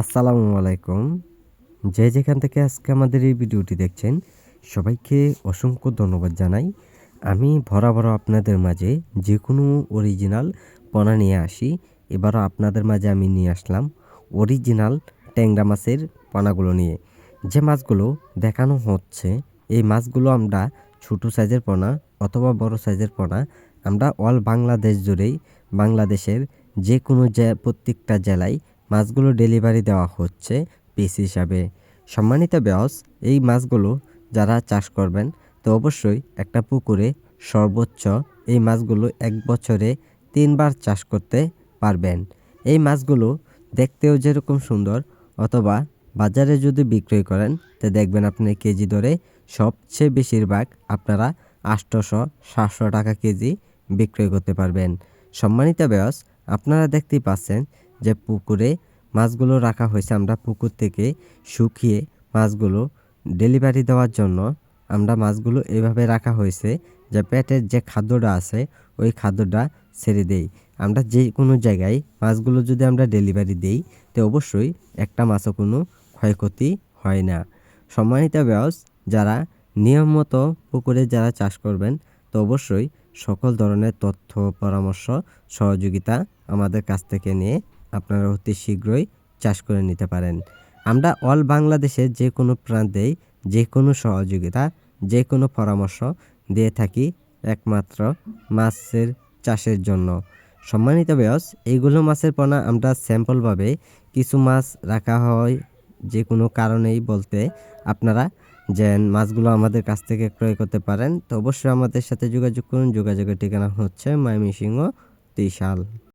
আসসালামু আলাইকুম। যে যেখান থেকে আজকে আমাদের এই ভিডিওটি দেখছেন, সবাইকে অসংখ্য ধন্যবাদ জানাই। আমি বরাবর আপনাদের মাঝে যেকোনো অরিজিনাল পোনা নিয়ে আসি। এবারও আপনাদের মাঝে আমি নিয়ে আসলাম অরিজিনাল ট্যাংরা মাছের পোনাগুলো নিয়ে। যে মাছগুলো দেখানো হচ্ছে, এই মাছগুলো আমরা ছোট সাইজের পোনা অথবা বড় সাইজের পোনা আমরা অল বাংলাদেশ জুড়েই বাংলাদেশের যেকোনো প্রত্যেকটা জেলায় মাছগুলো ডেলিভারি দেওয়া হচ্ছে পিস হিসাবে। সম্মানিত ভিউয়ার্স, এই মাছগুলো যারা চাষ করবেন তো অবশ্যই একটা পুকুরে সর্বোচ্চ এই মাছগুলো ১ বছরে ৩ বার চাষ করতে পারবেন। এই মাছগুলো দেখতেও যেরকম সুন্দর অথবা বাজারে যদি বিক্রয় করেন তো দেখবেন আপনি কেজি দরে সবচেয়ে বেশিরভাগ আপনারা ৮০০-৭০০ টাকা কেজি বিক্রয় করতে পারবেন। সম্মানিত ভিউয়ার্স, আপনারা দেখতেই পাচ্ছেন যে পুকুরে মাছগুলো রাখা হয়েছে। আমরা পুকুর থেকে শুকিয়ে মাছগুলো ডেলিভারি দেওয়ার জন্য আমরা মাছগুলো এভাবে রাখা হয়েছে যে পেটের যে খাদ্যটা আছে ওই খাদ্যটা ছেড়ে দেই। আমরা যে কোনো জায়গায় মাছগুলো যদি আমরা ডেলিভারি দেই তো অবশ্যই একটা মাছও কোনো ক্ষয়ক্ষতি হয় না। সম্মানিত ভিউয়ার্স, যারা নিয়মিত পুকুরে যারা চাষ করবেন তো অবশ্যই সকল ধরনের তথ্য, পরামর্শ, সহযোগিতা আমাদের কাছ থেকে নিয়ে আপনারা অতি শীঘ্রই চাষ করে নিতে পারেন। আমরা অল বাংলাদেশের যে কোনো প্রান্তেই যে কোনো সহযোগিতা, যে কোনো পরামর্শ দিয়ে থাকি একমাত্র মাছের চাষের জন্য। সম্মানিত ভিউয়ার্স, এইগুলো মাছের পোনা আমরা স্যাম্পলভাবে কিছু মাছ রাখা হয় যে কোনো কারণেই বলতে আপনারা যেন মাছগুলো আমাদের কাছ থেকে ক্রয় করতে পারেন তো অবশ্যই আমাদের সাথে যোগাযোগ করুন। যোগাযোগের ঠিকানা হচ্ছে ময়মনসিংহ, ত্রিশাল।